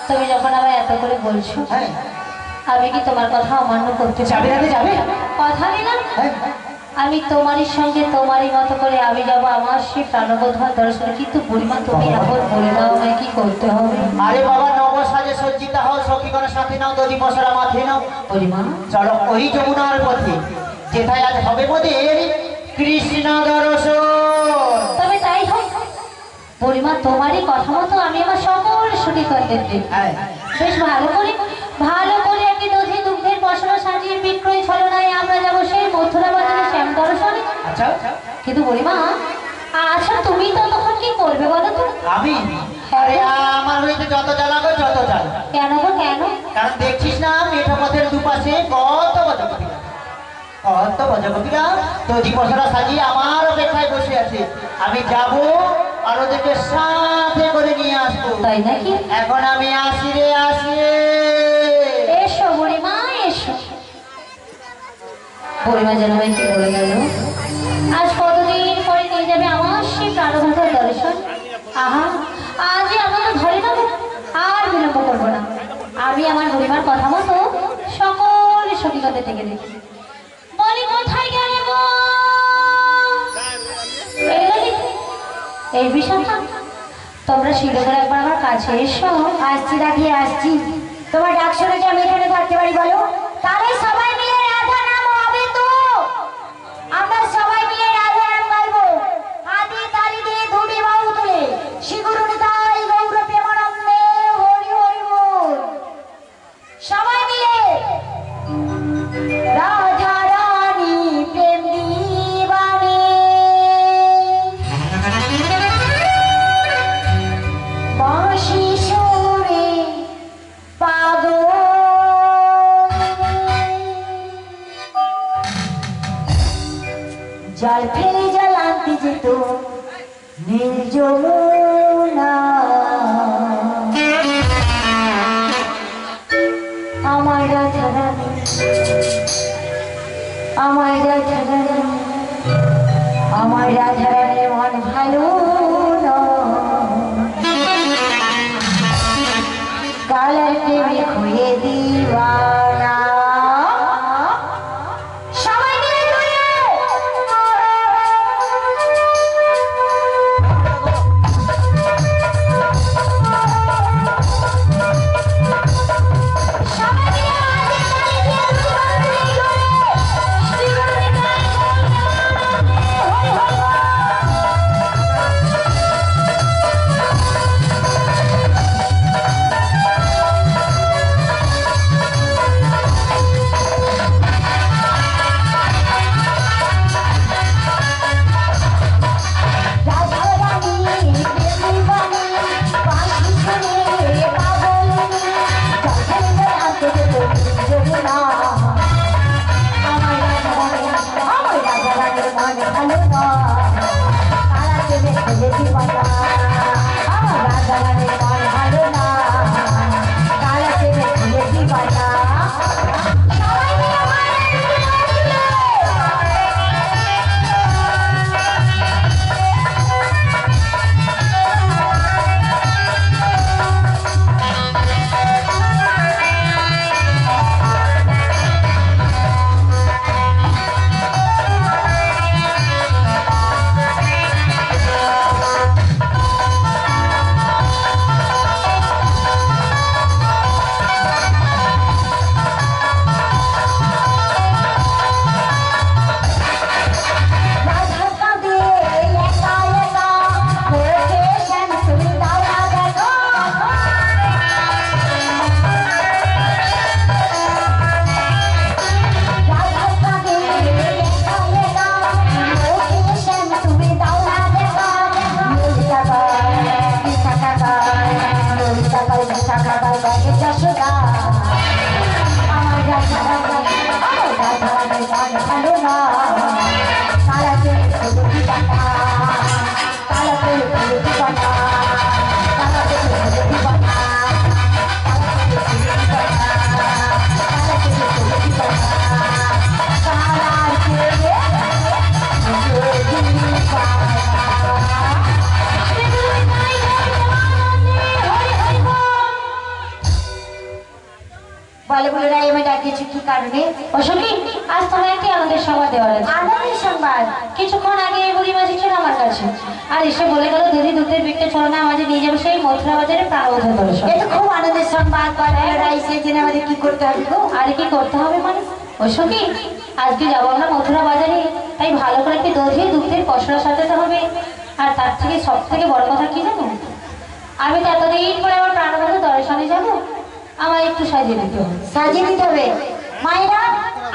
তুমি যখন আবার এত করে বলছো, আমি কি তোমার কথা অমান্য করতে যাবে না? যাবে কথা দিলাম আমি তোমারই সঙ্গে তোমারই মতো করে আমি যাবো আমার সেই প্রাণবোধ দর্শনে। কিন্তু বুড়িমা তুমি এখন বলে দাও আমায় কি করতে হবে? আরে বাবা, নব সাজে সজ্জিতা হও, সখীগণ সাথে নাও, দধি মশলা মাথে নাও। বুড়িমা চলো ওই যমুনার পথে, যেথায় আজ হবে মোদের কৃষ্ণ দর্শন। তবে তাই হোক বুড়িমা, তোমারই কথা মতো আমি আমার সকল সখীগণদের দিই। বেশ ভালো করে একটি দধি দুগ্ধের মশলা সাজিয়ে বিক্রয় ছলনায় আমরা যাবো সেই মথুরা বাজারে শ্যাম দর্শনে। আচ্ছা, কিন্তু বুড়িমা, আচ্ছা তুমি তো তখন কি করবে বলো তো? আমি? আরে আমার হইতে যত জ্বালাবো যত জ্বালা। কেন গো কেন? কারণ দেখছিস না মেঠো পথের দুপাশে কত বজকবিরা দধি মশলা সাজিয়ে আমার অপেক্ষায় বসে আছে। আমি যাব আর ওদেরকে সাথে করে নিয়ে আসবো। তাই নাকি? এখন আমি আসি রে, আসি। এসো বুড়িমা এসো। বুড়িমা যেন ভাই কি বলে গেল, আজ কতদিন পরে নিয়ে যাবে আমার সেই প্রাণবন্ত দর্শন। আহা, আজই আমাকে ধরে নেবো, আর বিলম্ব করবো না। আমি আমার বুড়িমার কথা মতো সকল সখীগণদের ডেকে দেখি। বলি কোথায় গেলে গো? এই বিষয়টা তোমরা শিলগড়ে একবার আমার কাছে এসো। আসছি দাদি, আসছি। তোমার ডাক শুনে যে আমি এখানে থাকতে পারি বলো? তাহলে সবাই মিলে রাধা নাম হবে তো? আমরা সবাই মিলে রাধা নাম গাইবো, হাতে তালি দিয়ে ধুবি বাহু তুলে। শ্রীগুরু নিতাই গৌর প্রেমানন্দে হরি হরি বল। সবাই মিলে রাধা রানী প্রেম দিবানে বাঁশি সুরে পাগল জল ফেলে জল আনতে যেত নীল যমুনা। আমার রাধা রানী, আমার রাধা রানী, আমার রাধা রানীর মন ভালো না। কালার প্রেমে খুঁয়ে দিওয়ানা। সবাই মিলে ধরে সবাই মিলে হাতে তালি দিয়ে দুর্গাপুরি করে শ্রীগুরু নিতাই হরি হরি বল। কারণে? অসুখী, আজ তোমার একটি আনন্দের সংবাদ দেওয়ার আছে। আনন্দের সংবাদ? কিছুক্ষণ আগে এই বুড়ি মাঝি ছিল আমার কাছে, আর এসে বলে গেল দধি দুধের বিকতে চলো না, আমাদের নিয়ে যাবে সেই মথুরা বাজারে প্রাণবধ দর্শন। এ তো খুব আনন্দের সংবাদ। সেই জন্য আমাদের কি করতে হবে গো? আর কি করতে হবে মানে অসুখী, আজকে যাবো আমরা মথুরা বাজারে, তাই ভালো করে একটি দধি দুধের পসরা সাজাতে হবে। আর তার থেকে সব থেকে বড় কথা কি জানো, আমি তো এতদিন পরে আমার প্রাণবধ দর্শনে যাবো, আমার একটু সাজিয়ে দিতে হবে। সাজিয়ে দিতে হবে? মায়েরা,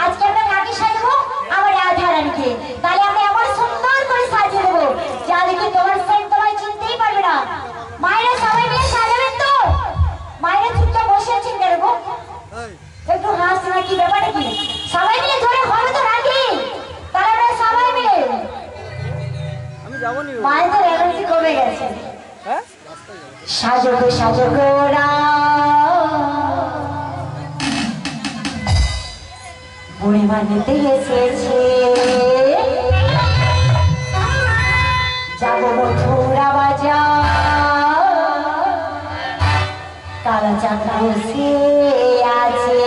আজকে আমরা কাকে সাজাবো? আমার রাধা রানীকে। তাহলে আমরা এমন সুন্দর করে সাজিয়ে দেবো যা দেখে তোমার ফ্রেন্ড তোমায় চিনতেই পারবে না। মায়েরা সবাই মিলে সাজাবেন তো? মায়েরা চুপচাপ বসে আছেন কেন গো? একটু হাস না, কি ব্যাপারটা কি? সবাই মিলে ধরে হবে তো রাখি, তাহলে আমরা সবাই মিলে। মায়েদের এনার্জি কমে গেছে। সাজো গো সাজো গো বুড়ি মানিতে এসেছে, যাবো মথুরা বাজার, কালা চাঁদ বসে আছে।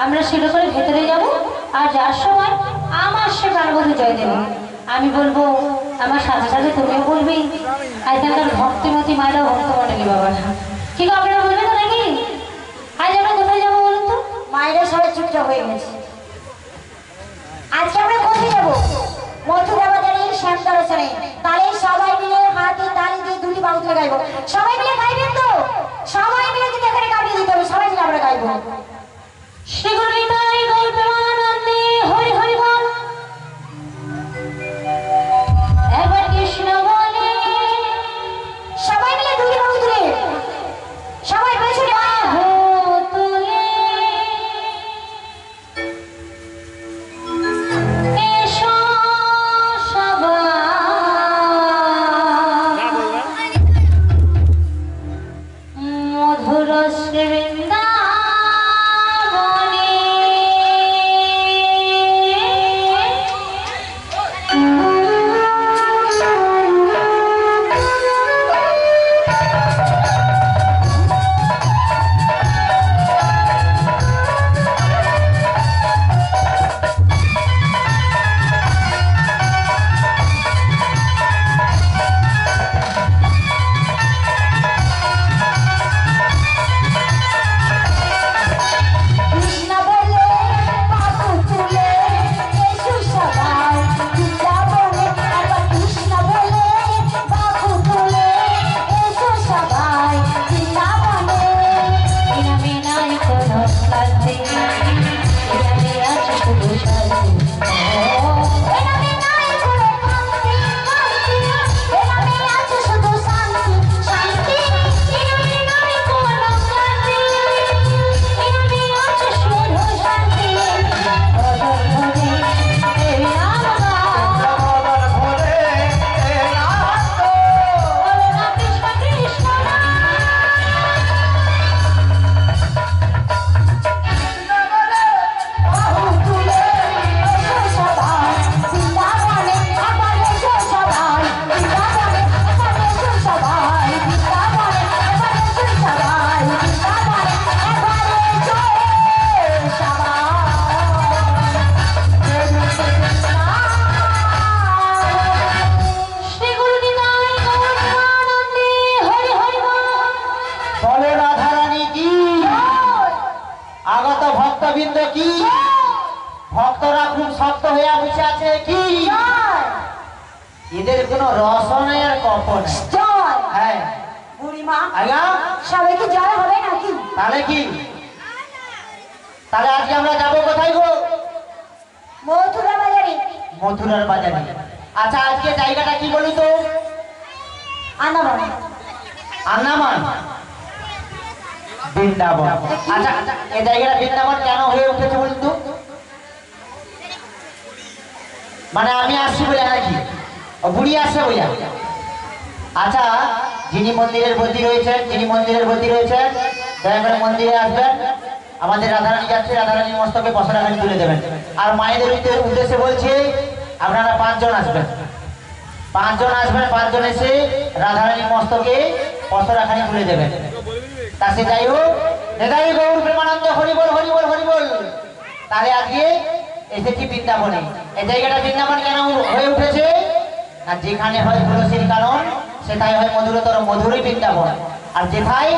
আমরা শিলো করে ভেতরে যাব, আর যার সময় আমার সে প্রাণবধূ জয় দেব। আমি বলবো, আমার সাথে সাথে তুমিও বলবি, আজ তার ভক্তিমতী মায়েরা ভক্ত মনে বাবা। ঠিক আপনারা বলবেন তো নাকি? আজ আমরা কোথায় যাবো বলুন তো? মায়েরা সবাই চুপচাপ হয়ে গেছে। আজকে আমরা কোথায় যাবো? মথুরা বাজারের শ্যামদর্শনে। তাহলে সবাই মিলে হাতে তালি দিয়ে দুটি বাউল গাইবো। সবাই মিলে গাইবেন তো? সবাই মিলে কিন্তু এখানে কাটিয়ে দিতে হবে, সবাই মিলে আমরা গাইবো। শ্রীগুণিতাই গল্পমানন্দে হরি হরি বল, একবার কৃষ্ণ বলে। সবাই মিলে দুটি বাউল তুলে সবাই পেছনে বাহু তুলে এসো সবাই, মধুর শ্রী বৃন্দাবনে। সে কি চল এদের কোনো রস নেই আর কপ নেই। চল হ্যাঁ বুড়িমা আজ্ঞা সবাইকে জল হবে নাকি? তাহলে কি তাহলে আজকে আমরা যাবো কোথায় গো? মথুরা বাজারে। মথুরার বাজারে। আচ্ছা আজকে জায়গাটা কি বলি তো? আন্দামান। আন্দামান বৃন্দাবন। আচ্ছা এই জায়গাটা বৃন্দাবন কেন হয়ে উঠেছে বলুন তো? মানে আমি আসছি বলে নাকি বুড়ি আসছে বইয়া? আচ্ছা যিনি মন্দিরের বন্দী রয়েছেন দয়া করে মন্দিরে আসবেন। আমাদের রাধারানী যাচ্ছে, রাধারানীর মস্তকে পশরাখানি তুলে দেবেন। আর মায়েদের উদ্দেশ্যে বলছি আপনারা 5 জন আসবেন, 5 জন এসে রাধারানীর মস্তকে পশরাখানি তুলে দেবেন। তা সে যাই হোক, নেতাই গৌর প্রেমানন্দ হরিবল হরিবল হরিবল। তাহলে আজকে এসেছি বৃন্দাবনে। এই জায়গাটা বৃন্দাবন কেন হয়ে উঠেছে না, যেখানে হয় তুলসীর কারণ সেটাই হয় মধুরতর মধুরই বৃন্দাবন। আর যেথায়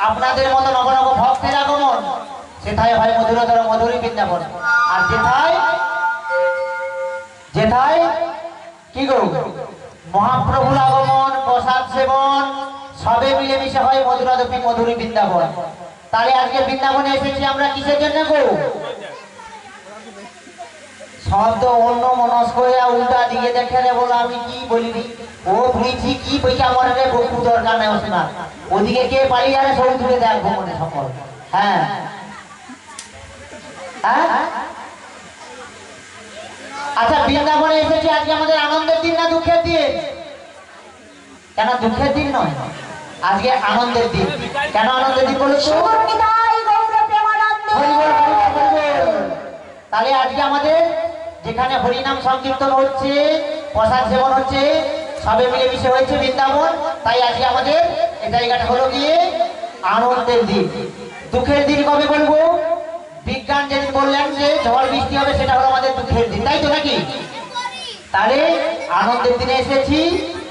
আপনাদের মতো নব নব ভক্তের আগমন সেটাই হয় মধুরতর মধুরই বৃন্দাবন। আর যেথায় কি গো মহাপ্রভুর আগমন, প্রসাদ সেবন সবে মিলেমিশে হয় মধুরাদপি মধুরী বৃন্দাবন। তাহলে আজকে বৃন্দাবনে এসেছি আমরা কিসের জন্য গো? শব্দ অন্য মনস্ক হয়ে উল্টা দিকে দেখে রে বলো আমি কি বলিনি ও বুঝছি কি পয়সা মনে রে বকু দরকার নেই না, ওদিকে কে পালিয়ে যাবে সব দূরে দেখবো মনে সকল। হ্যাঁ হ্যাঁ আচ্ছা বৃন্দাবনে এসেছি আজকে আমাদের আনন্দের দিন না দুঃখের দিন? কেন দুঃখের দিন নয়, আজকে আনন্দের দিন। কেন আনন্দের দিন বলো তো? তাহলে আজকে আমাদের যেখানে হরিনাম সংকীর্তন হচ্ছে, প্রসাদ সেবন হচ্ছে, সবে মিলেমিশে হয়েছে বৃন্দাবন। তাই আজকে আমাদের এই জায়গাটা হলো গিয়ে আনন্দের দিন। দুঃখের দিন কবে বলবো? বিজ্ঞান যেদিন বললেন যে ঝড় বৃষ্টি হবে সেটা হলো আমাদের দুঃখের দিন, তাই তো নাকি? তাহলে আনন্দের দিনে এসেছি।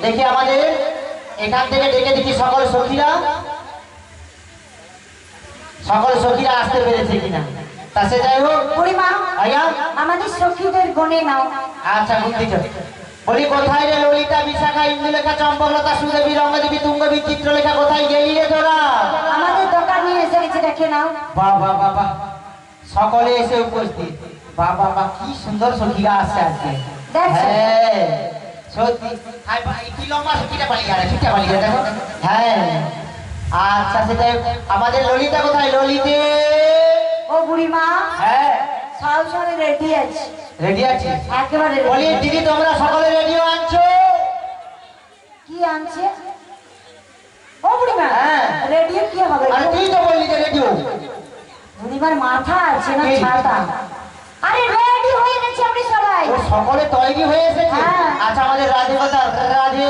দেখি আমাদের এখান থেকে ডেকে দেখি সকল সখীরা আসতে পেরেছে কিনা। তা সে যাই হোক বুড়িমা আয়া আমাদের সখীদের গনে নাও। আচ্ছা বুদ্ধি বলি কোথায় রে ললিতা, বিশাখা, ইন্দুলেখা, চম্পকলতা, সুদেবী, রঙ্গদেবী, তুঙ্গবী, চিত্রলেখা, কোথায় গেলি রে তোরা? আমাদের দোকান নিয়ে এসে গেছে, দেখে নাও। বাবা বাবা সকলে এসে উপস্থিত। বাবা বাবা কি সুন্দর সখীরা আসছে আজকে। দেখছো? হ্যাঁ সত্যি। হাই ভাই কি লম্বা সখীটা পালিয়ে গেছে, ঠিকটা পালিয়ে গেছে দেখো। হ্যাঁ আচ্ছা সেটাই। আমাদের ললিতা কোথায়? ললিতে ও বুড়িমা হ্যাঁ সব সময় রেডি আছে। রেডি আছে? একেবারে বলি ready। দিদি তোমরা সকলে রেডিও আনছো? কি আনছে? ও বুড়িমা হ্যাঁ। রেডিও কি হবে? আরে তুই তো বললি যে রেডিও। বুড়িমার মাথা আছে না কি? ছাতা? আরে রেডি হয়ে গেছে আমরা সবাই। ও সকলে তৈরি হয়ে এসেছে? হ্যাঁ। আচ্ছা আমাদের রাধে কথা রাধে।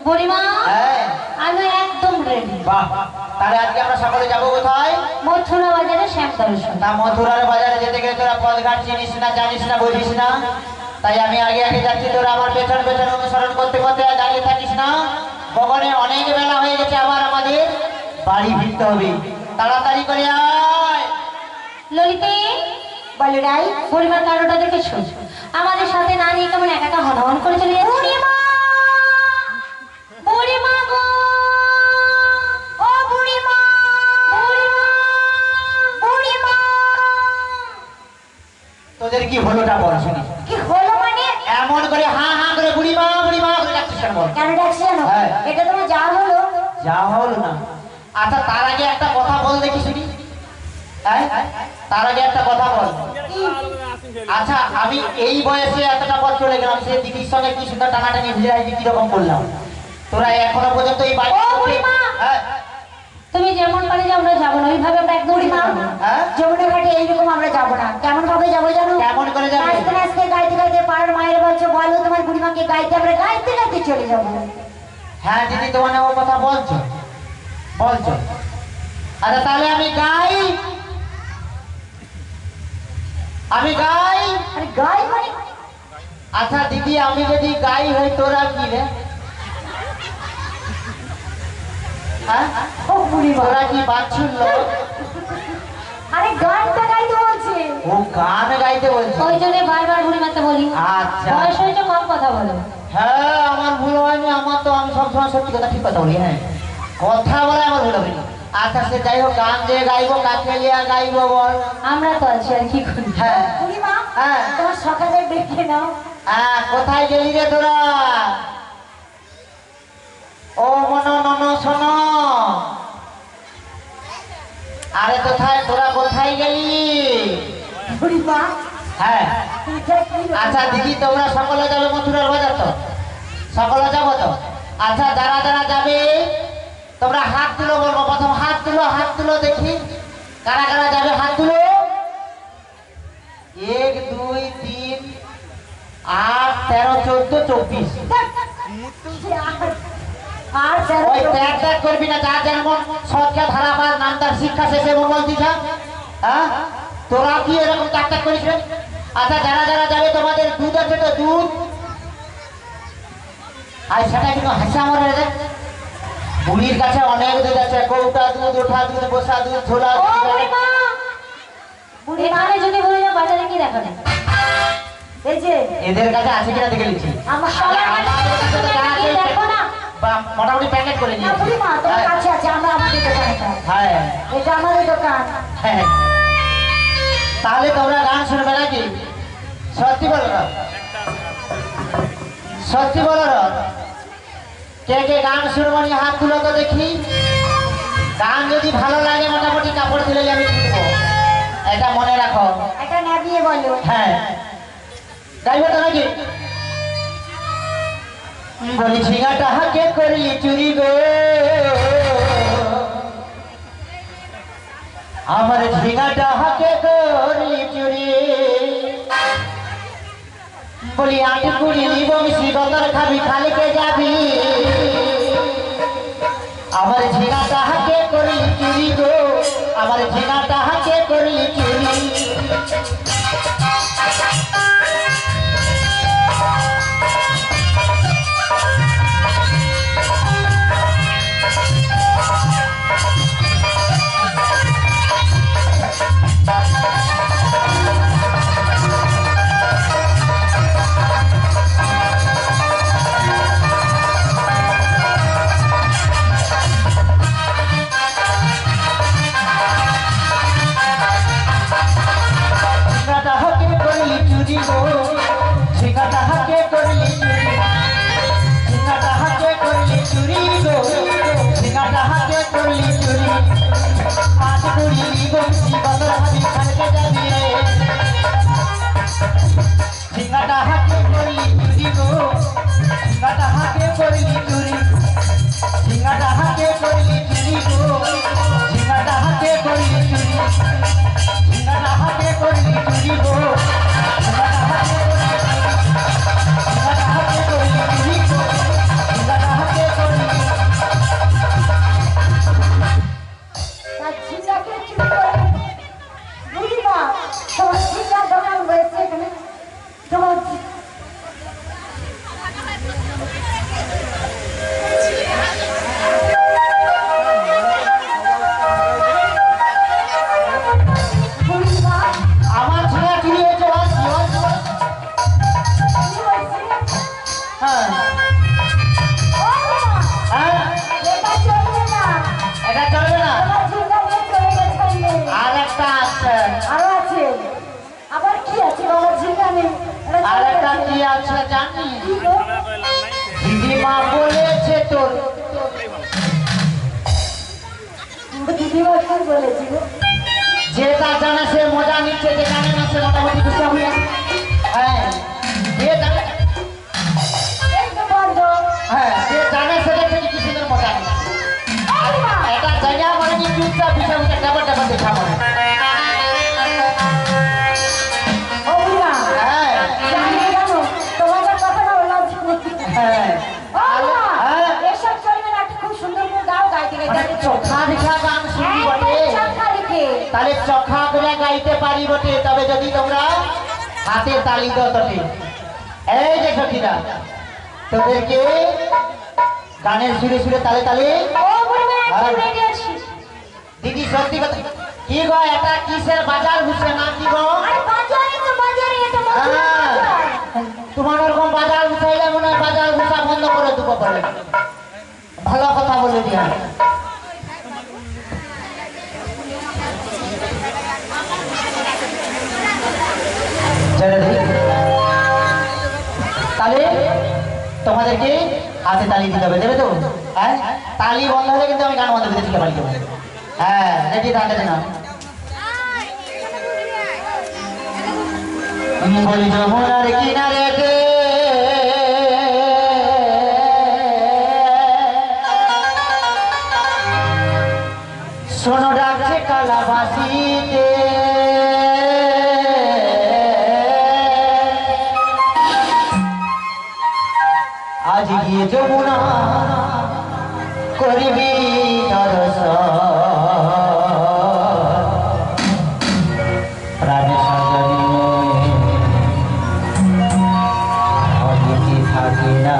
বুড়িমা হ্যাঁ আমি একদম রেডি। বাহ তাহলে আজকে আমরা সকলে যাবো কোথায়? মথুরা বাজারে শ্যাম দর্শন। না মথুরার বাজারে যেতে গেলে তোরা পথঘাট চিনিস না, জানিস না, বুঝিস না। তাই আমি আগে আগে যাচ্ছি, তোরা আমার পেছন পেছন অনুসরণ করতে করতে দাঁড়িয়ে থাকিস না। ভগবানে অনেক বেলা হয়ে গেছে, আবার আমাদের বাড়ি ফিরতে হবে। তাড়াতাড়ি করে আয়। ললিতে বলে রাই বুড়িমার কারোটা দেখেছো? আমাদের সাথে না নিয়ে কেমন একা একা হনহন করে চলে যাচ্ছে। বুড়িমা বুড়িমা গো, ও বুড়িমা বুড়িমা তোদের কি হলোটা বল শুনি। কি হলো মানে? এমন করে হ্যাঁ হ্যাঁ করে বুড়িমা বুড়িমা করে ডাকছিস কেন বল? কেন ডাকছি জানো? হ্যাঁ। এটা তোমার যা হলো। যা হল না। আচ্ছা তার আগে একটা কথা বল দেখি শুনি। হ্যাঁ তার আগে একটা কথা বল। আচ্ছা আমি এই বয়সে এতটা পথ চলে গেলাম, সে দিদির সঙ্গে কি সুন্দর টানাটানি ভিড়াইছি কিরকম করলাম, তোরা এখনো পর্যন্ত এই বাড়ি। ও বুড়িমা, হ্যাঁ তুমি যেমন পারে যে আমরা যাবো না, ওইভাবে আমরা একদম বুড়িমা হ্যাঁ? যমুনা ঘাটে এইরকম আমরা যাবো না। কেমন ভাবে যাবো জানো? কেমন করে যাবে? নাচতে নাচতে গাইতে গাইতে পাড়ার মায়ের বলছো বলো তোমার বুড়িমাকে গাইতে, আমরা গাইতে গাইতে চলে যাবো। হ্যাঁ দিদি তোমার ও কথা বলছো। আচ্ছা তাহলে আমি গাই। আরে গাই মানে? আচ্ছা দিদি আমি যদি গাই হই তোরা কি রে? হ্যাঁ ও বুড়িমা, তোরা কি বাচ্চুর লোক? আরে গানটা গাইতে বলছে। ও গান গাইতে বলছে। ওই জন্য বারবার বুড়িমাকে বলি আচ্ছা বয়স হয়েছে কম কথা বলো। হ্যাঁ আমার ভুল হয়নি, আমার তো আমি সবসময় সত্যি কথা ঠিক কথা বলি। হ্যাঁ কথা বলে আমার ভুল হয়নি। আচ্ছা সে যাই হোক, গান যে গাইবো কাকে লিয়া গাইবো বল? আমরা তো আছি আর কি করি। হ্যাঁ বুড়িমা হ্যাঁ তোমার সকালে ডেকে নাও। হ্যাঁ কোথায় গেলি রে তোরা? ও মনো নন শোনো, আরে কোথায় তোরা, কোথায় গেলি? বুড়িমা হ্যাঁ এটা কি আচ্ছা দিদি তোমরা সকলে যাবে মথুরার বাজার তো? সকলে যাবো তো? আচ্ছা যারা যারা যাবে তোমরা হাত তুলো, বলবো প্রথম হাত তুলো, হাত তুলো দেখি কারা কারা যাবে, হাত তুলো। 1 2 3 8 13 14 24। আর যারা ওই ত্যাগ ত্যাগ করবি না, যা যেমন সৎকে ধারা পার নামদার শিক্ষা শেষে মঙ্গল দিছা। হ্যাঁ তোরা কি এরকম ত্যাগ ত্যাগ করিস? আচ্ছা যারা যারা যাবে তোমাদের দুধ আছে তো? দুধ আর সেটা কিন্তু হাসা মরে রে। বুড়ির কাছে অনেক দুধ আছে, কৌটা দুধ, ওঠা দুধ, বসা দুধ, ঝোলা ও দুধ। বুড়িমা বুড়িমা এখানে যদি বলে যাও বাজারে কি দেখাবে? এই যে এদের কাছে আছে কিনা দেখে নিচ্ছি। আমার সবার আমাদের কাছে তো যা আছে, দেখো না বা মোটামুটি প্যাকেট করে না নিয়েছি। বুড়িমা তোমার কাছে আছে, আমরা আমাদের দোকানে পাই। হ্যাঁ এটা আমাদের দোকান। হ্যাঁ তাহলে তোমরা গান শুনবে নাকি? সত্যি বলো না, সত্যি বলো না, কে কে গান শুনবো নি হাত তুলো তো দেখি। গান যদি ভালো লাগে মোটামুটি কাপড় তুলে আমি শুনবো, এটা মনে রাখো। এটা নাবিয়ে বলো। হ্যাঁ গাইবে তো নাকি? বলি ঝিঙাটা হাকে করলি চুরি গো, আমার ঝিঙাটা হাকে করলি চুরি। বলি আট কুড়ি বংশী গঙ্গার খাবি খালিকে যাবি, আমার ঝিঙাটা হাকে করলি চুরি গো, আমার ঝিঙাটা হাকে করলি চুরি। ঝিঙাটা হাকে করলি চুরি গো, ঝিঙাটা হাকে করলি চুরি, ঝিঙাটা হাকে করলি চুরি গো, ঝিঙাটা হাকে করলি চুরি। আজ কুড়ি বংশী গঙ্গার খাবি খালিকে যাবি রে, ঝিঙাটা হাকে করলি চুরি গো, ঝিঙাটা হাকে করলি চুরি, ঝিঙাটা হাকে করলি চুরি গো, ঝিঙাটা হাকে করলি চুরি, ঝিঙাটা হাকে করলি চুরি গো, ঝিঙাটা হাকে করলি চুরি, ঝিঙাটা হাকে করলি। তার ঝিঙ্গাকে চুরি করে বুড়িমা তোমার ঝিঙ্গার দোকান রয়েছে এখানে। তোমার বুড়িমা আমার ঝিঙা চুরি হয়েছে, কি হয়েছে? হ্যাঁ ও বুড়িমা, হ্যাঁ এটা চলবে না। এটা চলবে না। তোমার ঝিঙ্গা নিয়ে চলে গেছে আইনে। আর একটা আছে, আরো আছে। আবার কি আছে বাবা ঝিঙ্গা নেই? এটা আর চলে একটা গেছে। কি আছে জানি? কি গো? দিদিমা বলেছে তোর, দিদিমা কি বলেছি গো? যে তা জানে সে মজা নিচ্ছে, যে জানে না সে মোটামুটি খুশি হবে। হ্যাঁ যে জানে, এই তো বন্ধ। হ্যাঁ যে জানে সেটা থেকে কি সুন্দর মজা নিচ্ছে। এটা জায়গা মানে কি চুপচাপ বিষয় উঠে ডাবার ডাবার দেখা মনে। ও বুড়িমা, হ্যাঁ জানি জানো, তোমাদের কথাটা বললাম শুনে। হ্যাঁ ও বুড়িমা, হ্যাঁ। এসব চলবে না, একটু খুব সুন্দর করে গাও গাইতে মানে গাইতে চোখা দেখা গান শুনবি বটে, চাকা লিখে। তাহলে চোখা করে গাইতে পারি বটে, তবে যদি তোমরা হাতে তালি দাও তবে। এই যে সখীরা তোদেরকে গানের সুরে সুরে তালে তালে। ও বুড়িমা, একদম রেডি আছি। দিদি সত্যি কথা কি গো, এটা কিসের বাজার ঘুষে নাম কি গো? আরে বাজারে তো বাজারে, এটা মথুরা হ্যাঁ। বাজার। করে ভালো কথা বলে দিয়া তাহলে তোমাদেরকে হাতে তালি দিতে হবে, দেবে তো? হ্যাঁ, তালি বন্ধ হলে কিন্তু আমি গান বন্ধ করে দিতে পারি। হ্যাঁ, রেডি থাকে না বলি যমুনার কিনারে শোনো ডাকছে কালাবাসীতে আজ গিয়ে যমুনা করবি দর্শন প্রাণে সজনী অদিতি থাকি না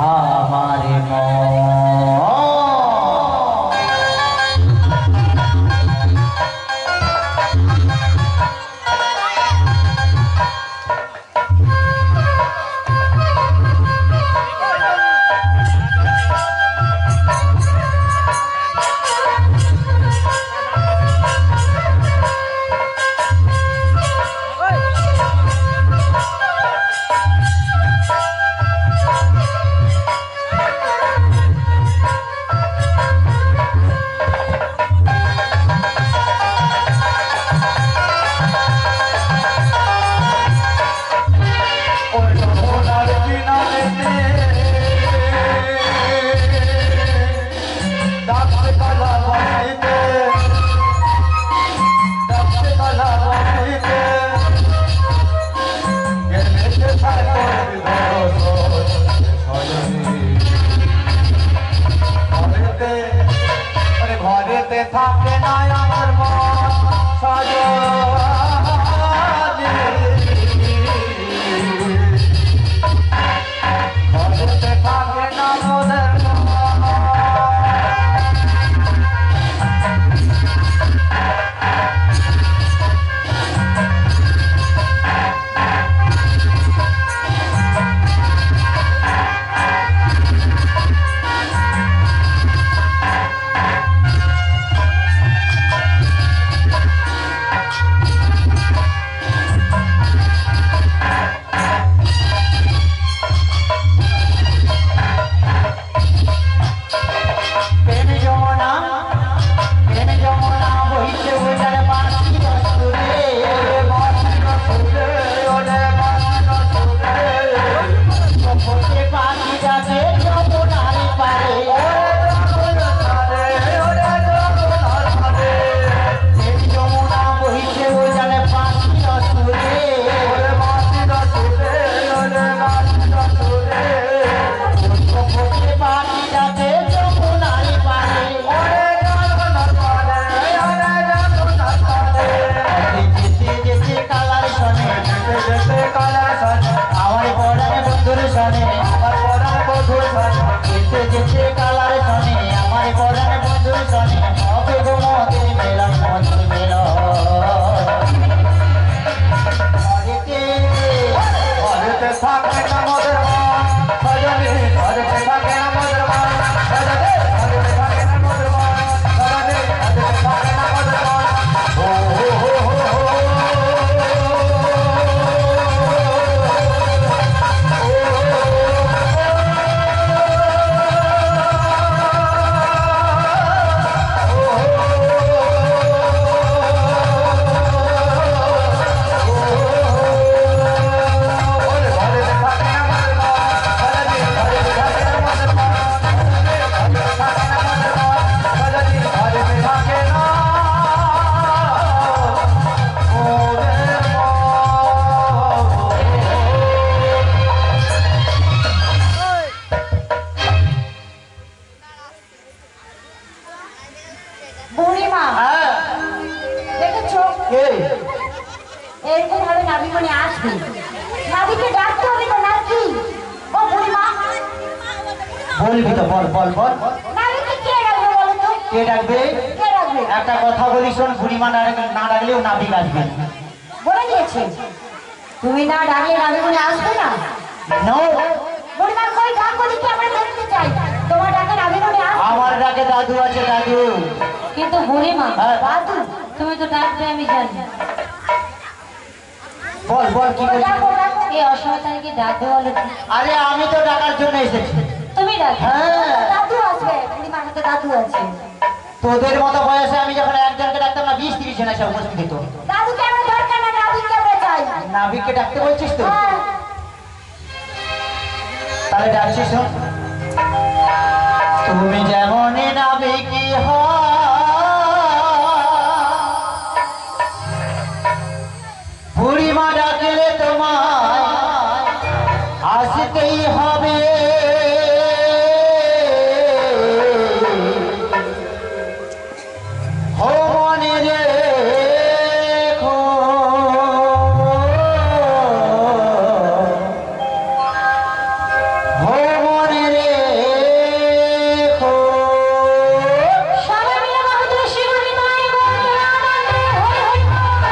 আমার মন থাকে না আমার মন সাজনি ঘরেতে থাকে না মোদের এরকম ভাবে নাবিমণি আসবে, নাবিকে ডাকতে হবে তো নাকি? ও বুড়িমা বলবি তো, বল বল বল। নাবিকে কে ডাকবে বলো তো? কে ডাকবে? কে ডাকবে? একটা কথা বলি শোন, বুড়িমা না ডাকলেও নাবিক আসবে। বলে দিয়েছে তুমি না ডাকলে নাবিমণি আসবে না। নো, বুড়িমা কই ডাকো দেখি, আমরা দেখতে চাই তোমার ডাকে নাবিমণি আসবে। আমার ডাকে দাদু আছে, দাদু। কিন্তু বুড়িমা, হ্যাঁ। দাদু তুমি তো ডাকবে আমি জানি। বল বল কি বলছিস? ডাকো ডাকো। এই অসময় তাকে ডাকবে বলো তো? আরে আমি তো ডাকার জন্য এসেছি। তুমি ডাকবে? হ্যাঁ, দাদু আসবে, বুড়িমার হাতে দাদু আছে। তোদের মতো বয়সে আমি যখন একজনকে ডাকতাম না, 20-30 জন এসে উপস্থিত হতো। দাদুকে আমরা দরকার না, নাবিককে আমরা চাই। নাবিককে ডাকতে বলছিস তো? হ্যাঁ। তাহলে ডাকছিস শোন। তুমি যেমন নাবিকি বুড়িমা ডাকলে তোমায় আসতেই হবে। হো মনে রেখো, হো মনে রেখো। সবাই মিলে মহাদেব শ্রী বুড়িমায় বন্দনা আনন্দে হরি হরি বল।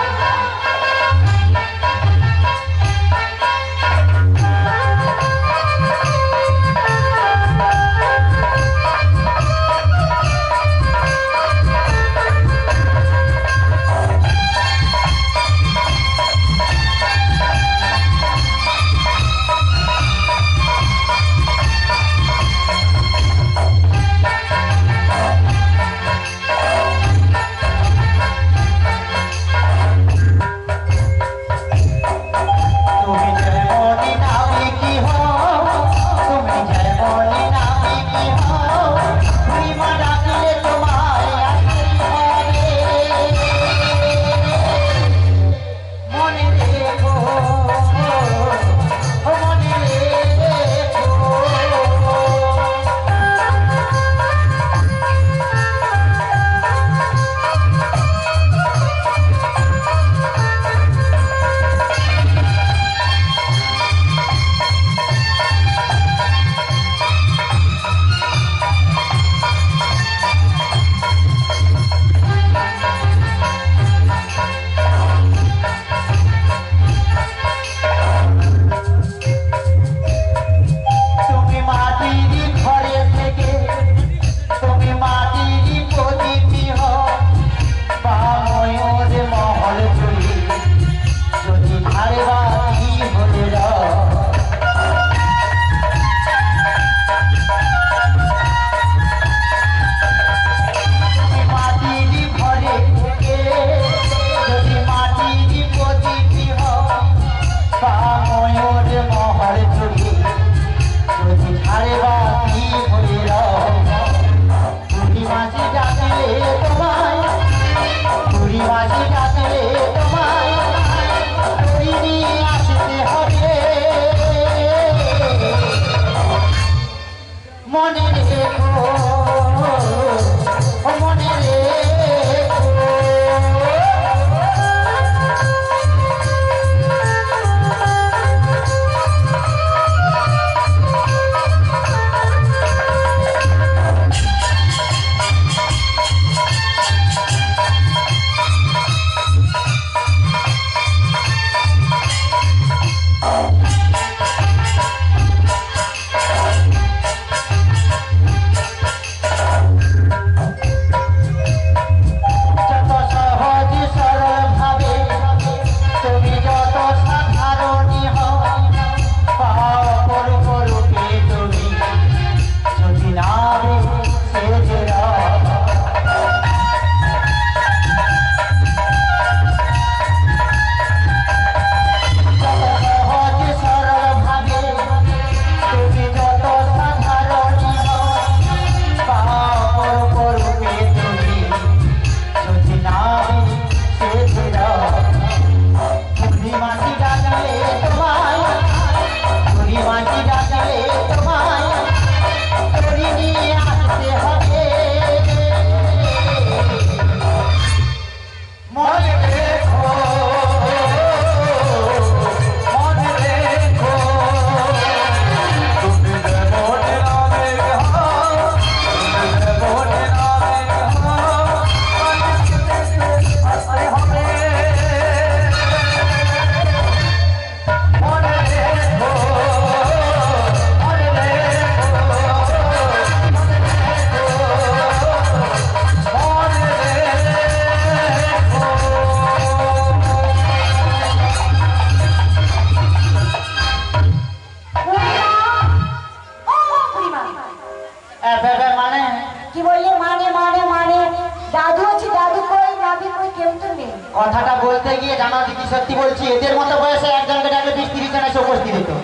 দিয়ে জামা দিদি সত্যি বলছি এদের মতো বয়সে একজনকে ডাকলে 20-30 জন এসে উপস্থিত হতো।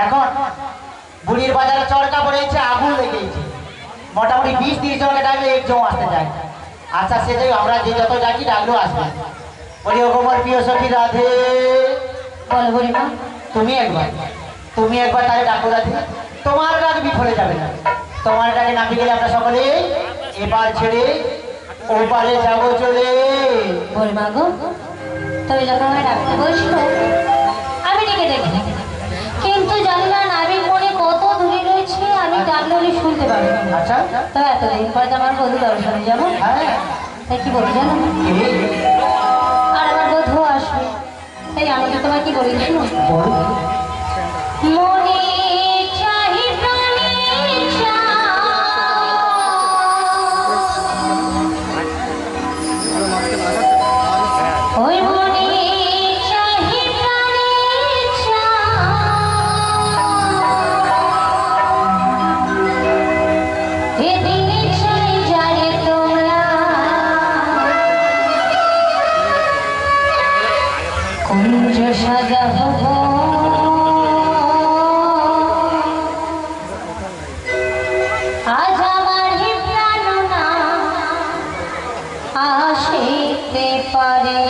এখন বুড়ির বাজারে চরকা পড়েছে, আগুন লেগেছে, মোটামুটি 20-30 জনকে ডাকলে একজন আসতে চায়। আচ্ছা সেটাই আমরা যে যত ডাকি ডাকলেও আসবে। বলি ও গোমর প্রিয় সখী রাধে, বল বুড়িমা। তুমি একবার তাহলে ডাকো রাধে, তোমার ডাক বিফলে যাবে না। তোমার ডাকে না গেলে আমরা সকলে এবার ছেড়ে ওপারে যাবো চলে। বুড়িমা গো, তুমি যখন আমায় ডাকতে বসলো আমি ডেকে দেখি, কিন্তু জানি না নাবির মনে কত দূরে রয়েছে, আমি ডাকলে উনি শুনতে পারবো না। আচ্ছা তবে এতদিন পরে তো আমার বধূ দর্শনে যাবো, হ্যাঁ তাই কি বলি জানো, আর আমার বধূ আসবে, তাই আমি তো তোমায় কি বলি শুনো। বল। মনে চাহি প্রাণে ওই মনে চাহি প্রাণে এদিনে চাই যারে তোমরা কুঞ্জ সাজাবো আজ আমার প্রাণ না আসিতে পারে।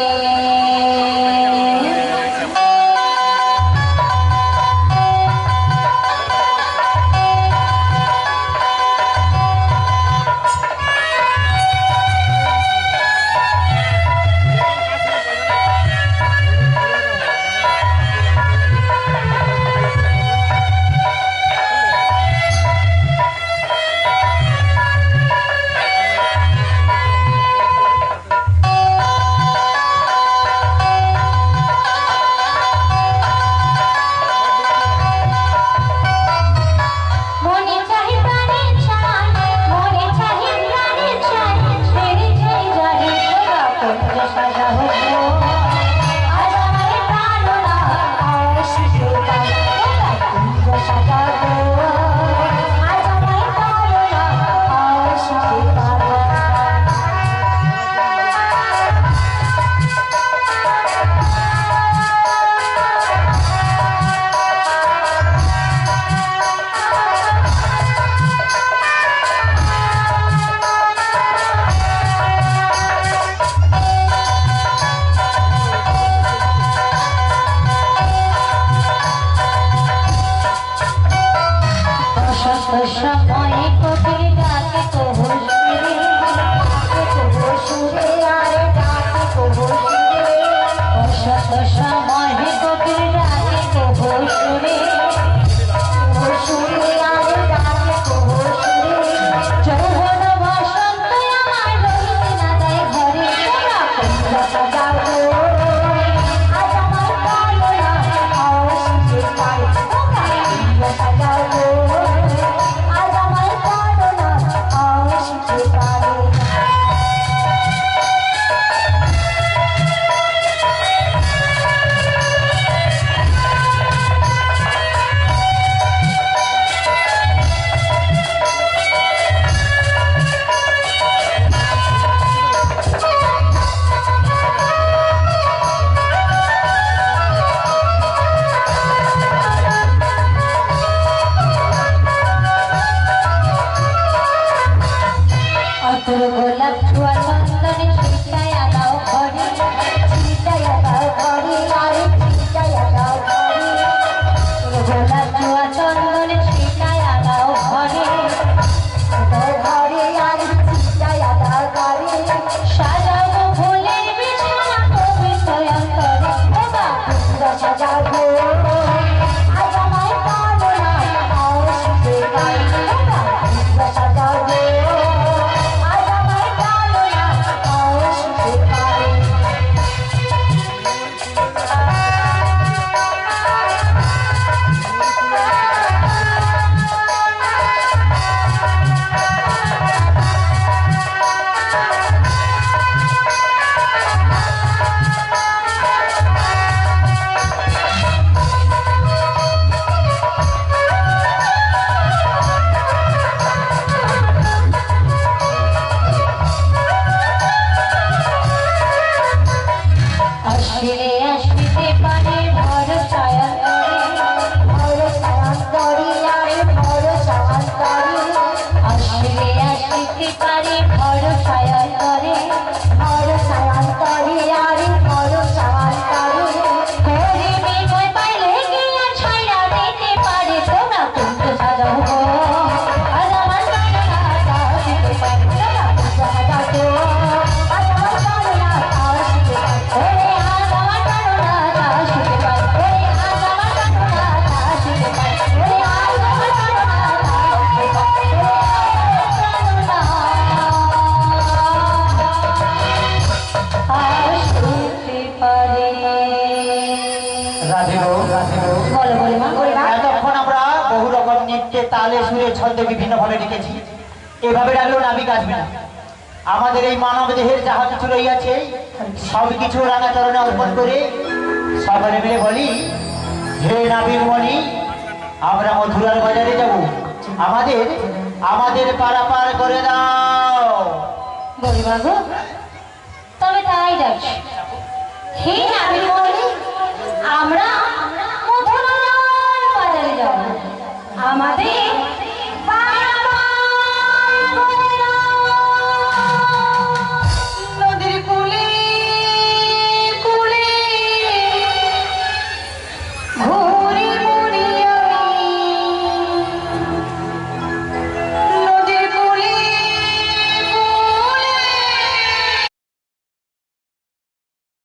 মনে চাহি প্রাণে চাই, মনে চাহি প্রাণে চাই, ছেড়ে চাই যারে তোরা কুঞ্জ সাজাবো আজ আমার প্রাণ না আসিতে পারে। কুঞ্জ সাজাবো আজ আমার প্রাণ না আসিতে পারে। সময় কোকিল ডাকে কবু সুরে, কবু সুরে আরে ডাকে কবু সুরে। অসত সময় কোকিল ডাকে কবু সুরে, কবু সুরে আরে ডাকে কবু সুরে। যৌবন বসন্ত আমার রহিতে না দেয় ঘরে, তোমরা কুঞ্জ সাজাবো আজ আমার প্রাণ না আসিতে পারে। তোমরা কুঞ্জ সাজাবো আজ আমার প্রাণ না আসিতে পারে। আসলে আসতে পারে ভরসায় ভরসায়ন্তরি আরে ভরসায়ন্তরি আসলে আসতে পারে ভরসায় ভরসায়ন্তরি আরে ভরসায়ন্তরি করে বিনয় পাইলে গিয়া ছাইরা দিতে পারে তোমরা কুঞ্জ সাজাও গো আজ আমার কান্না আসতে পারে তোমরা কুঞ্জ সাজাও গো আজ আমার কান্না আসতে পারে ওরে আজ আমার কান্না আসতে পারে ওরে আজ আমার কান্না আসতে পারে ওরে আজ আমার কান্না আসতে পারে ওরে আসতে পারে। রাধে গো, রাধে গো। বলো বলে মা বলে মা এতক্ষণ আমরা বহু রকম নৃত্যে তালে সুরে ছন্দে বিভিন্ন ভাবে লিখেছি, এভাবে ডাকলেও নাবিক আসবে না। আমাদের এই মানব দেহের যাহা কিছু রইয়াছে সব কিছু রাঙাচরণে অর্পণ করে সকলে মিলে বলি, হে নাবিক মণি, আমরা মথুরার বাজারে যাব, আমাদের আমাদের পারাপার করে দাও। বলি মা গো তবে তাই ডাকছি হে নাবিক মণি, আমরা মথুরার বাজারে যাব, আমাদের